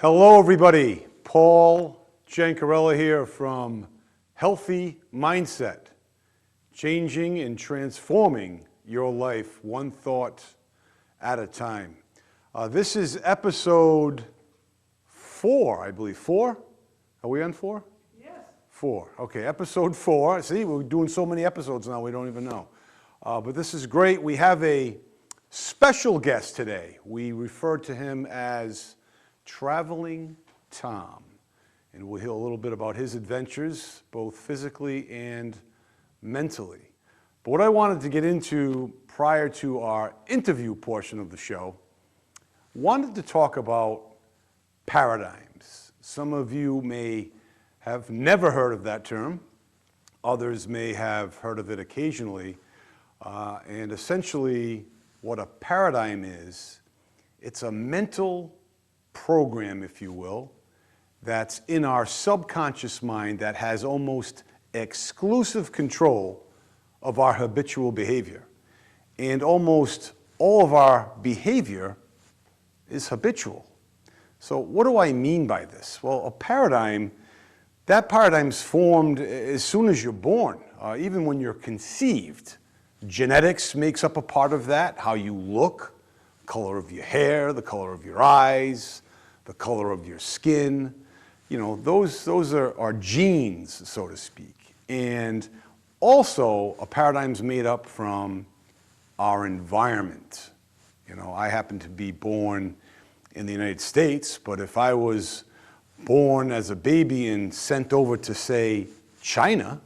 Hello, everybody. Paul Giancarella here from Healthy Mindset, changing and transforming your life one thought at a time. This is episode 4, I believe. 4? Are we on 4? Yes. 4. Okay, episode 4. See, we're doing so many episodes now, we don't even know. But this is great. We have a special guest today. We refer to him as Traveling Tom, and we'll hear a little bit about his adventures, both physically and mentally. But what I wanted to get into prior to our interview portion of the show, wanted to talk about paradigms. Some of you may have never heard of that term. Others may have heard of it occasionally. And essentially, what a paradigm is, it's a mental program, if you will, that's in our subconscious mind that has almost exclusive control of our habitual behavior. And almost all of our behavior is habitual. So what do I mean by this? Well, a paradigm, that paradigm's formed as soon as you're born, even when you're conceived. Genetics makes up a part of that, how you look, color of your hair, the color of your eyes, the color of your skin. You know, those are genes, so to speak. And also, a paradigm's made up from our environment. You know, I happen to be born in the United States, but if I was born as a baby and sent over to, say, China,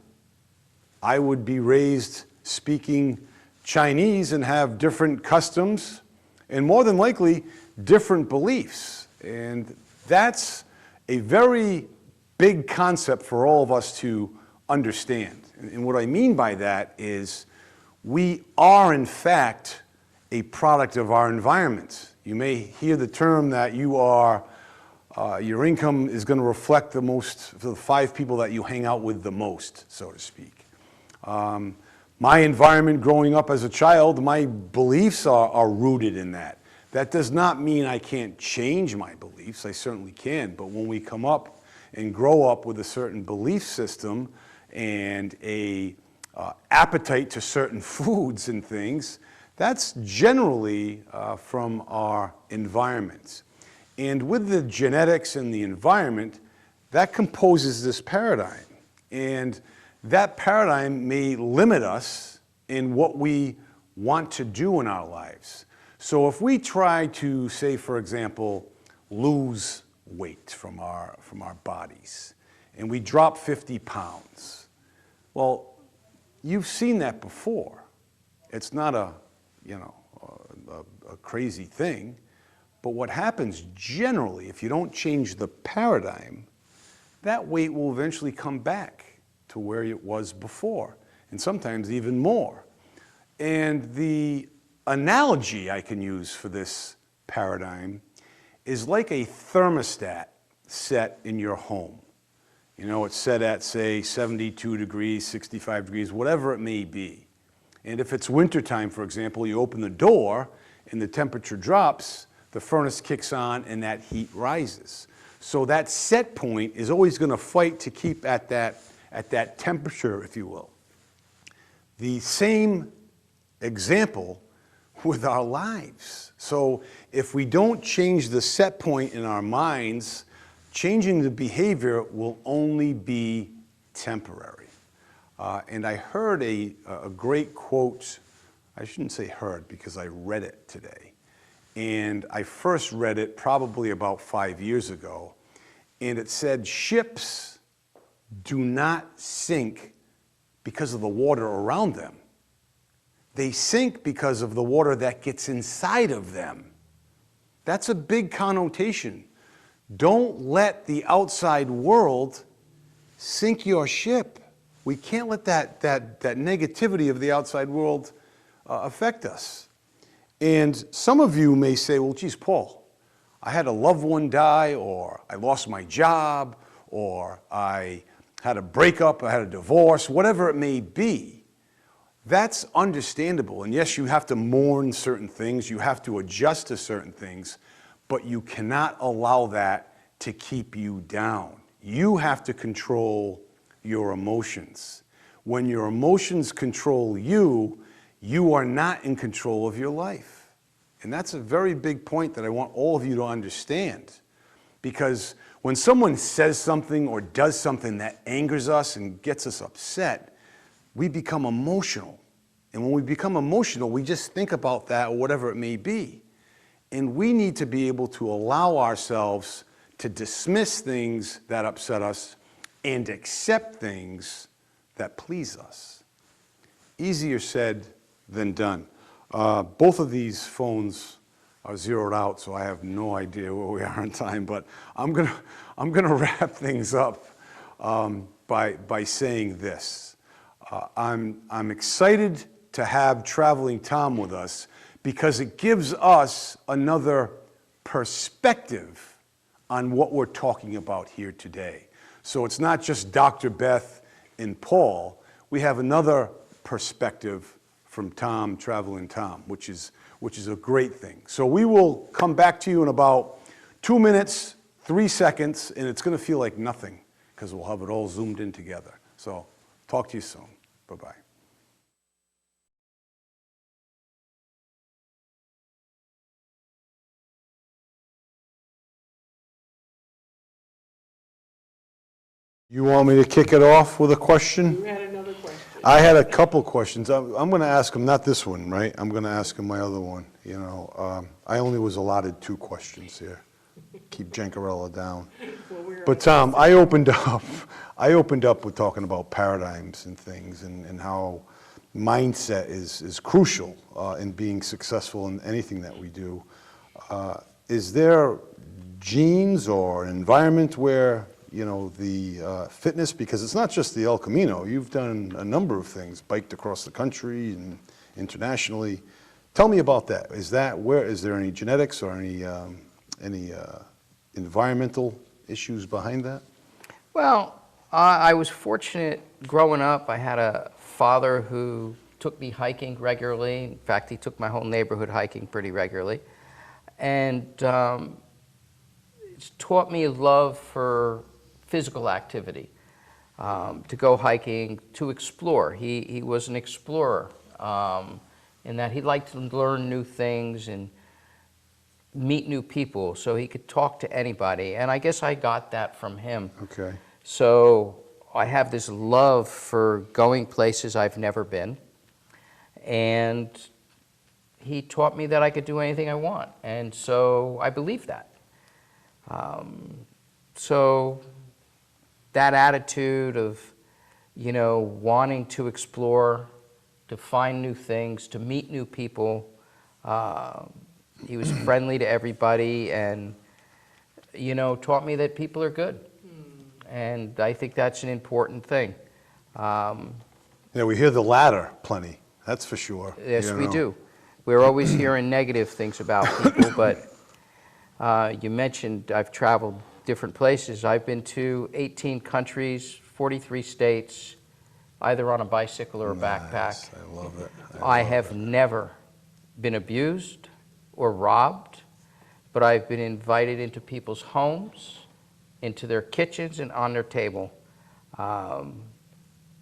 I would be raised speaking Chinese and have different customs and more than likely different beliefs. And that's a very big concept for all of us to understand. And what I mean by that is we are in fact a product of our environment. You may hear the term that you are, your income is going to reflect the 5 people that you hang out with the most, so to speak. My environment growing up as a child, my beliefs are rooted in that. That does not mean I can't change my beliefs. I certainly can. But when we come up and grow up with a certain belief system and a appetite to certain foods and things, that's generally from our environment. And with the genetics and the environment, that composes this paradigm. And that paradigm may limit us in what we want to do in our lives. So if we try to, say, for example, lose weight from our bodies, and we drop 50 pounds, well, you've seen that before. It's not a crazy thing, but what happens generally, if you don't change the paradigm, that weight will eventually come back to where it was before, and sometimes even more. And the analogy I can use for this paradigm is like a thermostat set in your home. You know, it's set at, say, 72 degrees, 65 degrees, whatever it may be. And if it's wintertime, for example, you open the door and the temperature drops, the furnace kicks on and that heat rises. So that set point is always going to fight to keep at that temperature, if you will. The same example with our lives. So if we don't change the set point in our minds, changing the behavior will only be temporary. And I heard a great quote. I shouldn't say heard because I read it today. And I first read it probably about 5 years ago. And it said, ships do not sink because of the water around them. They sink because of the water that gets inside of them. That's a big connotation. Don't let the outside world sink your ship. We can't let that negativity of the outside world affect us. And some of you may say, well, geez, Paul, I had a loved one die, or I lost my job, or I had a breakup, I had a divorce, whatever it may be. That's understandable. And yes, you have to mourn certain things, you have to adjust to certain things, but you cannot allow that to keep you down. You have to control your emotions. When your emotions control you, you are not in control of your life. And that's a very big point that I want all of you to understand. Because when someone says something or does something that angers us and gets us upset, we become emotional. And when we become emotional, we just think about that or whatever it may be. And we need to be able to allow ourselves to dismiss things that upset us and accept things that please us. Easier said than done. Both of these phones are zeroed out, so I have no idea where we are on time, but I'm gonna wrap things up by saying this. I'm excited to have Traveling Tom with us because it gives us another perspective on what we're talking about here today. So it's not just Dr. Beth and Paul. We have another perspective from Tom, Traveling Tom, which is a great thing. So we will come back to you in about 2 minutes, 3 seconds, and it's going to feel like nothing because we'll have it all zoomed in together. So talk to you soon. Bye-bye. You want me to kick it off with a question? You had another question. I had a couple questions. I'm going to ask him, not this one, right? I'm going to ask him my other one. You know, I only was allotted 2 questions here. Keep Jankarella down. Well, But Tom, I opened up with talking about paradigms and things and how mindset is crucial in being successful in anything that we do. Is there genes or an environment where, you know, the fitness, because it's not just the El Camino, you've done a number of things, biked across the country and internationally. Tell me about that. Is there any genetics or any environmental issues behind that? Well, I was fortunate growing up. I had a father who took me hiking regularly. In fact, he took my whole neighborhood hiking pretty regularly. And it's taught me a love for physical activity, to go hiking, to explore. He was an explorer in that he liked to learn new things and meet new people, so he could talk to anybody. And I guess I got that from him. Okay. So I have this love for going places I've never been. And he taught me that I could do anything I want. And so I believe that. So that attitude of, you know, wanting to explore, to find new things, to meet new people. He was friendly to everybody and, you know, taught me that people are good. And I think that's an important thing. Yeah, we hear the latter plenty, that's for sure. Yes, we do. We're always hearing negative things about people, but you mentioned I've traveled different places. I've been to 18 countries, 43 states, either on a bicycle or a backpack. Nice. I love it. I have never been abused or robbed, but I've been invited into people's homes, into their kitchens and on their table,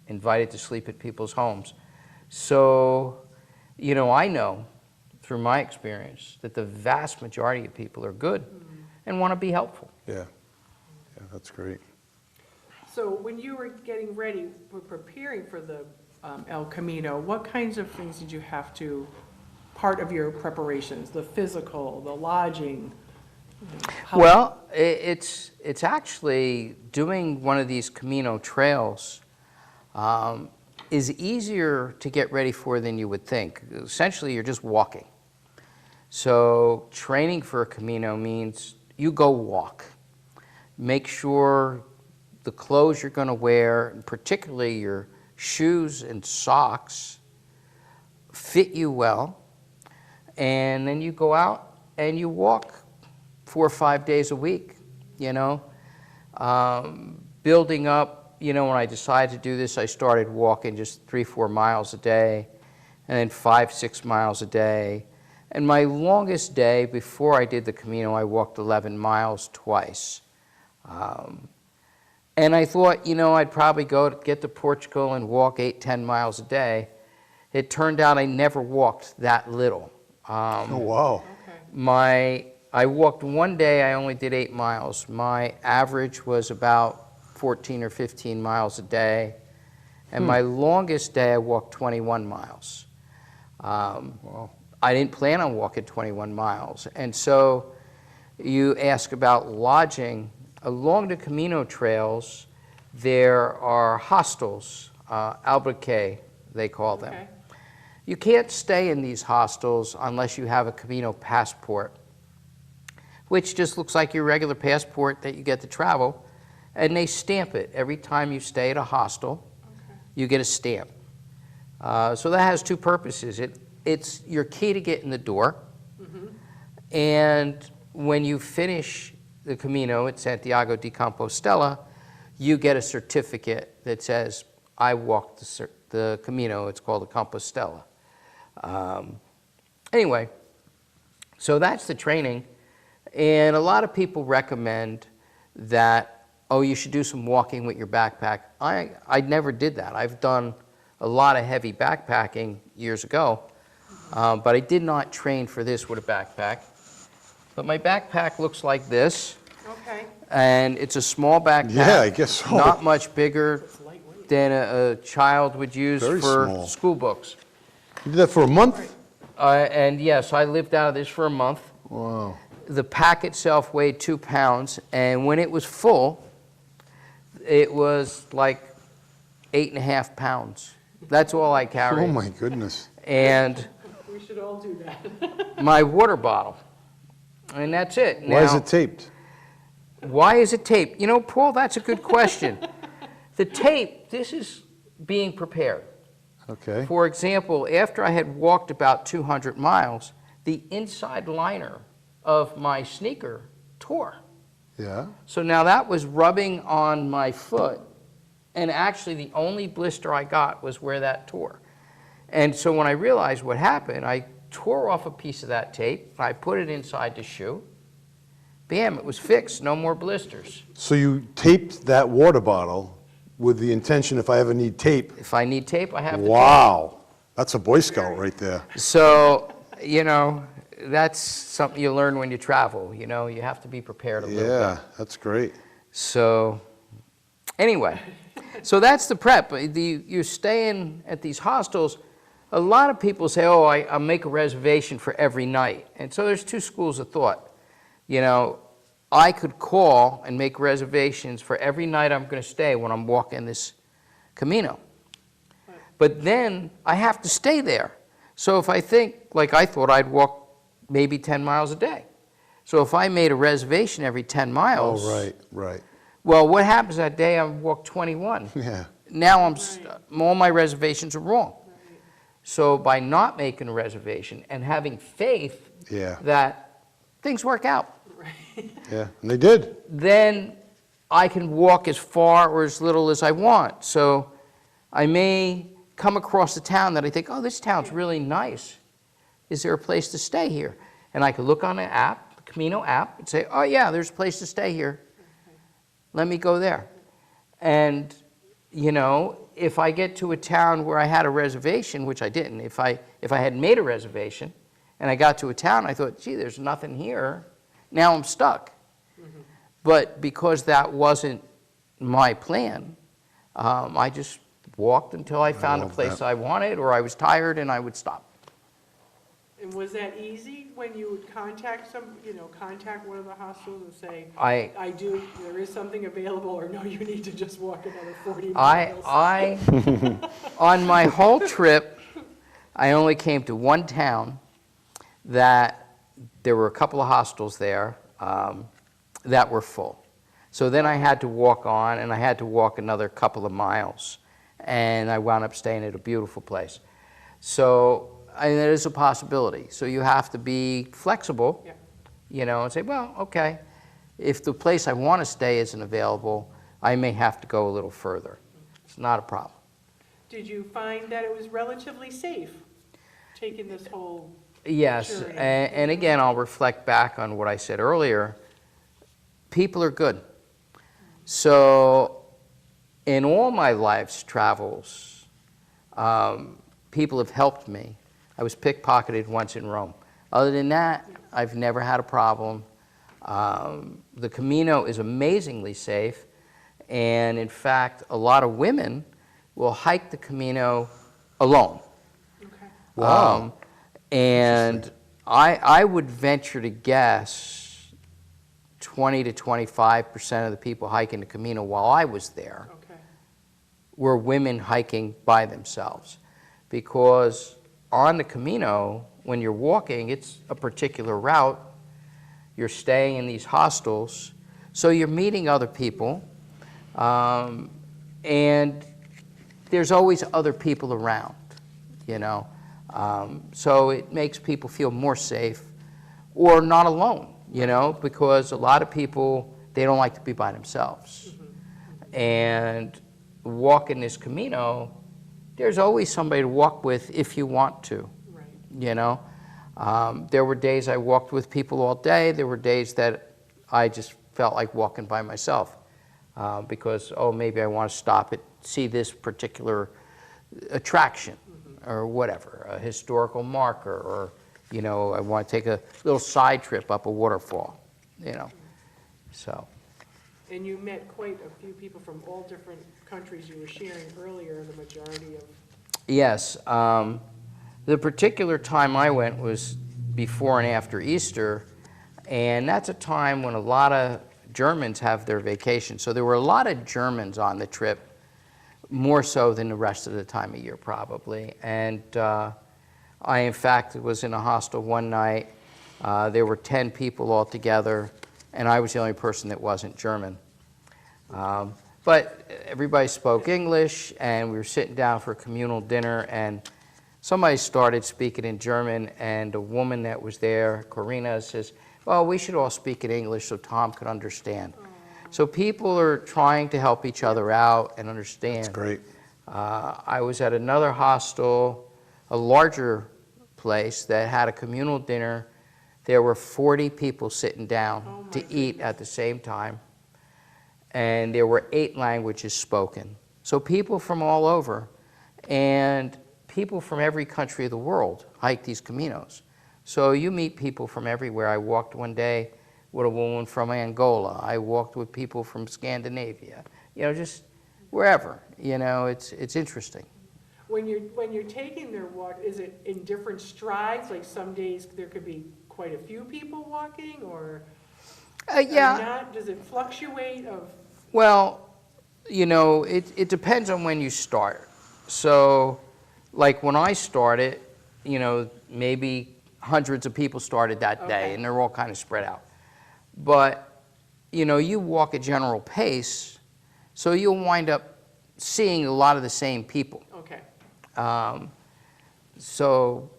invited to sleep at people's homes. So, you know, I know through my experience that the vast majority of people are good and want to be helpful. Yeah, that's great. So when you were getting ready, for preparing for the El Camino, what kinds of things did you have to, part of your preparations, the physical, the lodging? Well, it's actually doing one of these Camino trails is easier to get ready for than you would think. Essentially, you're just walking. So training for a Camino means you go walk. Make sure the clothes you're going to wear, and particularly your shoes and socks, fit you well. And then you go out and you walk 4 or 5 days a week, you know. Building up, you know, when I decided to do this, I started walking just 3-4 miles a day, and then 5-6 miles a day. And my longest day before I did the Camino, I walked 11 miles twice. And I thought, I'd probably get to Portugal and walk 8-10 miles a day. It turned out I never walked that little. Oh, wow. Okay. I walked one day, I only did 8 miles. My average was about 14 or 15 miles a day. And my longest day, I walked 21 miles. Wow. I didn't plan on walking 21 miles. And so you ask about lodging. Along the Camino trails, there are hostels, albergue, they call them. Okay. You can't stay in these hostels unless you have a Camino passport, which just looks like your regular passport that you get to travel, and they stamp it. Every time you stay at a hostel, you get a stamp. So that has two purposes. It's your key to get in the door, and when you finish the Camino at Santiago de Compostela, you get a certificate that says, I walked the Camino. It's called the Compostela. Anyway, so that's the training. And a lot of people recommend that, you should do some walking with your backpack. I never did that. I've done a lot of heavy backpacking years ago, but I did not train for this with a backpack. But my backpack looks like this, Okay. and it's a small backpack. Yeah, I guess so. Not much bigger It's lightweight. than a child would use Very for small. school books. You did that for a month? And yes, I lived out of this for a month. Wow. The pack itself weighed 2 pounds, and when it was full, it was like 8.5 pounds. That's all I carried. Oh, my goodness. And We should all do that. my water bottle. And that's it. Why is Now, it taped? Why is it taped? Paul, that's a good question. The tape, this is being prepared. Okay. For example, after I had walked about 200 miles, the inside liner of my sneaker tore. Yeah. So now that was rubbing on my foot, and actually the only blister I got was where that tore. And so when I realized what happened, I tore off a piece of that tape, I put it inside the shoe. Bam, it was fixed, no more blisters. So you taped that water bottle with the intention if I ever need tape. If I need tape, I have the tape. Wow. That's a Boy Scout right there. So, that's something you learn when you travel, you have to be prepared a little bit. Yeah, that's great. So, anyway, so that's the prep. You're staying at these hostels. A lot of people say, I'll make a reservation for every night. And so there's two schools of thought. I could call and make reservations for every night I'm going to stay when I'm walking this Camino. But then I have to stay there. So if I think, like I thought I'd walk maybe 10 miles a day. So if I made a reservation every 10 miles. Oh, right. Well, what happens that day I walk 21? Yeah. Now all my reservations are wrong. So by not making a reservation and having faith Yeah. that things work out, Yeah. And they did. then I can walk as far or as little as I want. So I may come across a town that I think, this town's really nice. Is there a place to stay here? And I could look on the app, the Camino app, and say, yeah, there's a place to stay here. Let me go there. And, if I get to a town where I had a reservation, which I didn't, if I had made a reservation and I got to a town, I thought, gee, there's nothing here. Now I'm stuck. But because that wasn't my plan, I just walked until I found a love place that. I wanted, or I was tired and I would stop. And was that easy when you would contact contact one of the hostels and say, I there is something available, or no, you need to just walk another 40 I, miles? I, on my whole trip, I only came to one town that there were a couple of hostels there that were full. So then I had to walk on, and I had to walk another couple of miles, and I wound up staying at a beautiful place. So that is a possibility. So you have to be flexible, Yeah. and say, well, okay, if the place I want to stay isn't available, I may have to go a little further. It's not a problem. Did you find that it was relatively safe, taking this whole, Yes, Sure. and again, I'll reflect back on what I said earlier. People are good. So in all my life's travels, people have helped me. I was pickpocketed once in Rome. Other than that, I've never had a problem. The Camino is amazingly safe, and in fact, a lot of women will hike the Camino alone. Okay. Wow. And I would venture to guess 20 to 25% of the people hiking the Camino while I was there Okay. were women hiking by themselves. Because on the Camino, when you're walking, it's a particular route. You're staying in these hostels, so you're meeting other people, and there's always other people around, you know. So it makes people feel more safe or not alone, you know, because a lot of people, they don't like to be by themselves. And walking this Camino, there's always somebody to walk with if you want to, Right. you know. There were days I walked with people all day. There were days that I just felt like walking by myself because, oh, maybe I want to stop and see this particular attraction or whatever, a historical marker, or, you know, I want to take a little side trip up a waterfall, you know, so. And you met quite a few people from all different countries. You were sharing earlier, the majority of, Yes. The particular time I went was before and after Easter, and that's a time when a lot of Germans have their vacation. So there were a lot of Germans on the trip, more so than the rest of the time of year probably. And I, in fact, was in a hostel one night. There were 10 people altogether, and I was the only person that wasn't German. But everybody spoke English, and we were sitting down for a communal dinner, and somebody started speaking in German, and a woman that was there, Corina, says, well, we should all speak in English so Tom could understand. So people are trying to help each other out and understand. That's great. I was at another hostel, a larger place that had a communal dinner. There were 40 people sitting down to eat at the same time, and there were 8 languages spoken. So people from all over, and people from every country of the world hike these Caminos. So you meet people from everywhere. I walked one day with a woman from Angola. I walked with people from Scandinavia. You know, just wherever. You know, it's interesting. when you're taking their walk, is it in different strides? Like some days there could be quite a few people walking, or? Yeah. Not? Does it fluctuate of? Well, you know, it depends on when you start. So, like when I started, you know, maybe hundreds of people started that day, Okay. and they're all kind of spread out. But, you know, you walk a general pace, so you'll wind up seeing a lot of the same people. Okay. So,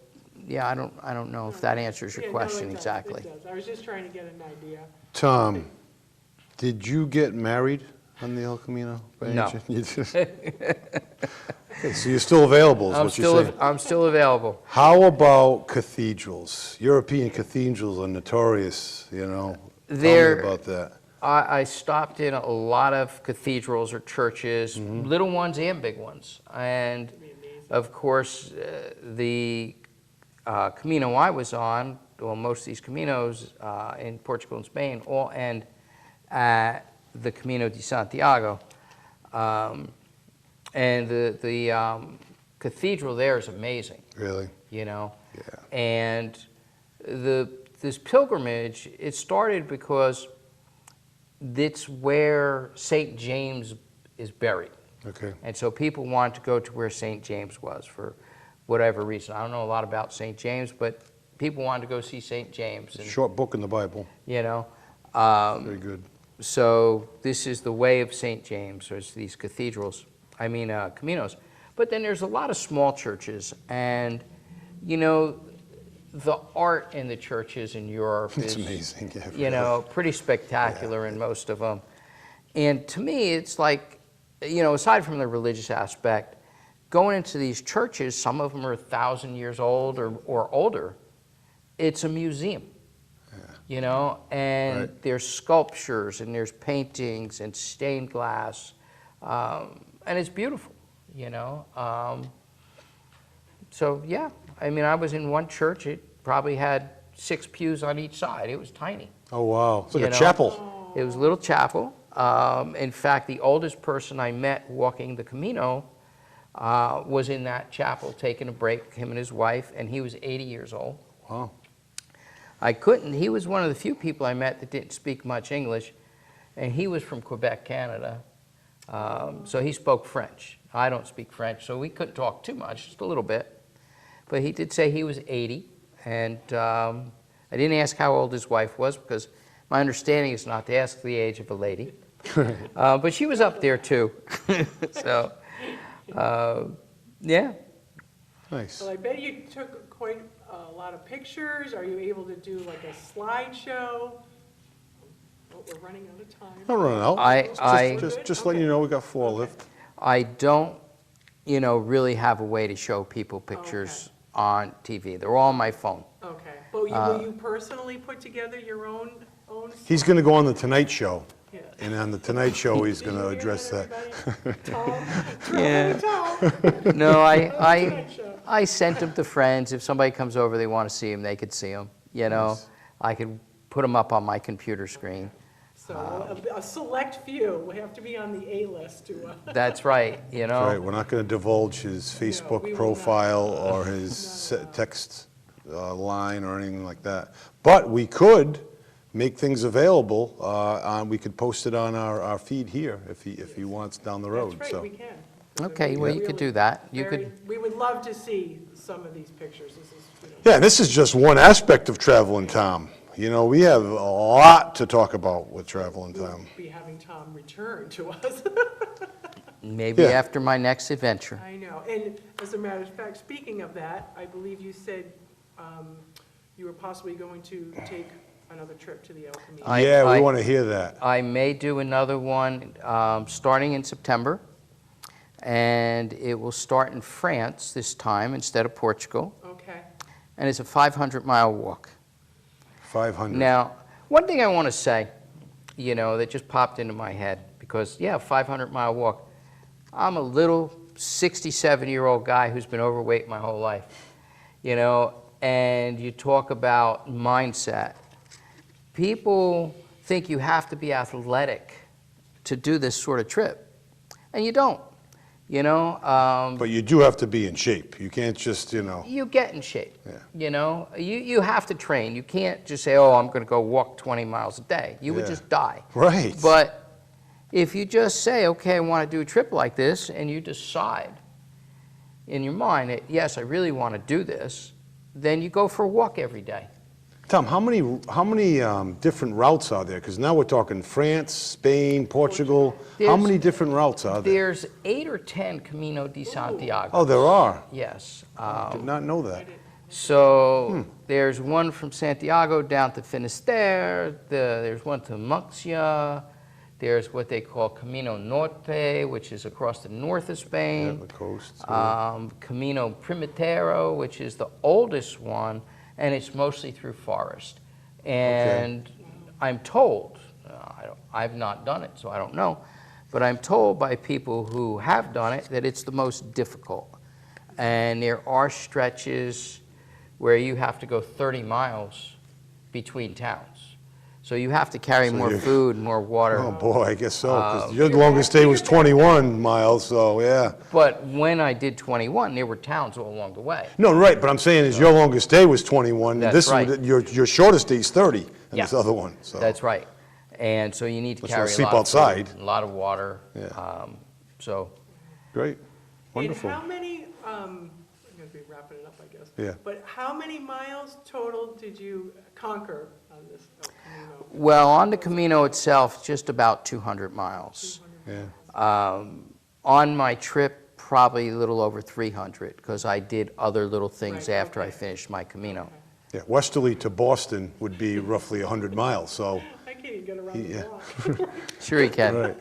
yeah, I don't know if that answers your Yeah, no, question it does, exactly. It does. I was just trying to get an idea. Tom, did you get married on the El Camino? by any No. chance? You did? Okay, so you're still available, is what you're saying. I'm still available. How about cathedrals? European cathedrals are notorious, you know. Tell They're- me about that. I stopped in a lot of cathedrals or churches, little ones and big ones. And It'd be amazing. of course, the Camino I was on, well, most of these Caminos in Portugal and Spain all end at the Camino de Santiago. And the cathedral there is amazing, Really? you know. Yeah. And this pilgrimage, it started because it's where St. James is buried. Okay. And so people wanted to go to where St. James was for whatever reason. I don't know a lot about St. James, but people wanted to go see St. James. And, Short book in the Bible. you know, Very good. so this is the way of St. James, or it's these cathedrals, Caminos. But then there's a lot of small churches, and, you know, the art in the churches in Europe It's is amazing. Yeah, you know, pretty spectacular in most of them. And to me, it's like, you know, aside from the religious aspect, going into these churches, some of them are 1,000 years old or older, it's a museum. you know, and Right. there's sculptures and there's paintings and stained glass, and it's beautiful, you know. So yeah, I mean, I was in one church, it probably had 6 pews on each side. It was tiny. Oh, wow. It's like You a know? chapel. It was a little chapel. In fact, the oldest person I met walking the Camino was in that chapel taking a break, him and his wife, and he was 80 years old. Wow. He was one of the few people I met that didn't speak much English, and he was from Quebec, Canada. So he spoke French. I don't speak French, so we couldn't talk too much, just a little bit. But he did say he was 80, and I didn't ask how old his wife was because my understanding is not to ask the age of a lady. But she was up there too. So, yeah. Nice. Well, I bet you took quite a lot of pictures. Are you able to do like a slideshow? Oh, we're running out of time. Not running out. I- Just letting you know, we got 4 left. I don't, you know, really have a way to show people pictures on TV. They're all on my phone. Okay, but will you personally put together your own? He's going to go on The Tonight Show, Yeah. and on The Tonight Show, he's going to Did you hear address that. everybody? Tom? Yeah. Tom? No, Tonight Show. I sent them to friends. If somebody comes over, they want to see them, they could see them. You know, Nice. I could put them up on my computer screen. So a select few, we have to be on the A-list to, That's right, you know. Right, we're not going to divulge his we Facebook will not. profile or his text line or anything like that. But we could make things available, we could post it on our feed here if he wants down the road, that's so. right, we can. 'Cause it'd Okay, be well, you could really do that. You very- could, We would love to see some of these pictures. This is, you know, Yeah, this is just one aspect of Traveling Tom. You know, we have a lot to talk about with Traveling Tom. be having Tom return to us. maybe Yeah. after my next adventure. I know, and as a matter of fact, speaking of that, I believe you said you were possibly going to take another trip to the El Camino. Yeah, we I- want to hear that. I may do another one starting in September, and it will start in France this time instead of Portugal, Okay, and it's a 500-mile walk. 500. Now, one thing I want to say, you know, that just popped into my head, because, yeah, 500-mile walk. I'm a little 67-year-old guy who's been overweight my whole life, you know, and you talk about mindset. People think you have to be athletic to do this sort of trip, and you don't, you know. But you do have to be in shape. You can't just, you know. You get in shape. Yeah. You know, you have to train. You can't just say, oh, I'm going to go walk 20 miles a day. You would Yeah. just die. Right. But if you just say, okay, I want to do a trip like this, and you decide in your mind that, yes, I really want to do this, then you go for a walk every day. Tom, how many different routes are there? Because now we're talking France, Spain, Portugal. How There's- many different routes are there? There's 8 or 10 Camino de Santiago. Oh, there are. Yes. Did not know that. So there's one from Santiago down to Finisterre, there's one to Murcia, there's what they call Camino Norte, which is across the north of Yeah, Spain. the coast. Camino Primitero, which is the oldest one, and it's mostly through forest. And I'm told, I've not done it, so I don't know, but I'm told by people who have done it that it's the most difficult. And there are stretches where you have to go 30 miles between towns. So you have to carry So more you- food, more water. Oh, boy, I guess so. 'Cause your longest day was 21 miles, so yeah. But when I did 21, there were towns all along the way. No, right, but I'm saying is your longest day was 21. That's This is right. your shortest day is 30 in Yeah. this other one, so. That's right. And so you need to That's why carry a sleep lot of outside. food, a lot of water. Yeah. So Great, wonderful. And how many, I'm going to be wrapping it up, I guess. Yeah. But how many miles total did you conquer on this El Camino? well, on the Camino itself, just about 200 miles. Yeah. On my trip, probably a little over 300, because I did other little things Right, after I okay. finished my Camino. Yeah, westerly to Boston would be roughly 100 miles, so, I can't even get around Yeah. the block. Sure you can. right,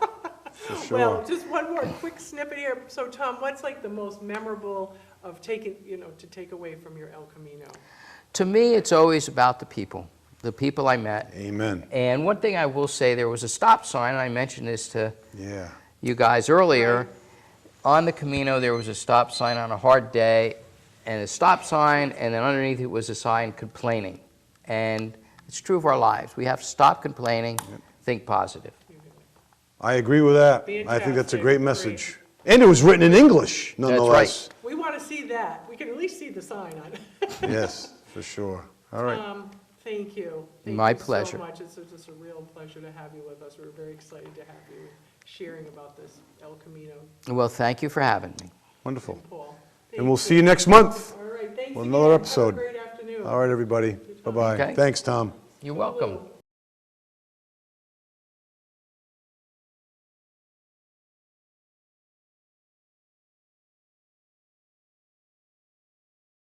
for Well, sure. just one more quick snippet here. So Tom, what's like the most memorable of taking, to take away from your El Camino? To me, it's always about the people. the people I met. Amen. And one thing I will say, there was a stop sign, and I mentioned this to Yeah. you guys earlier. Right. On the Camino, there was a stop sign on a hard day, and a stop sign, and then underneath it was a sign complaining. And it's true of our lives. We have to stop complaining, think positive. I agree with that. I think that's a Fantastic. great message. And it was written in English, nonetheless. We want to see that. We can at least see the sign on it. Yes, for sure. All right. Thank you. Thank My you pleasure. so much. It's just a real pleasure to have you with us. We're very excited to have you sharing about this El Camino. Well, thank you for having me. Wonderful. Paul. And we'll see you next month. All right, thanks with again. another Have a episode. great afternoon. All right, everybody. Bye-bye. Okay. Thanks, Tom. You're welcome.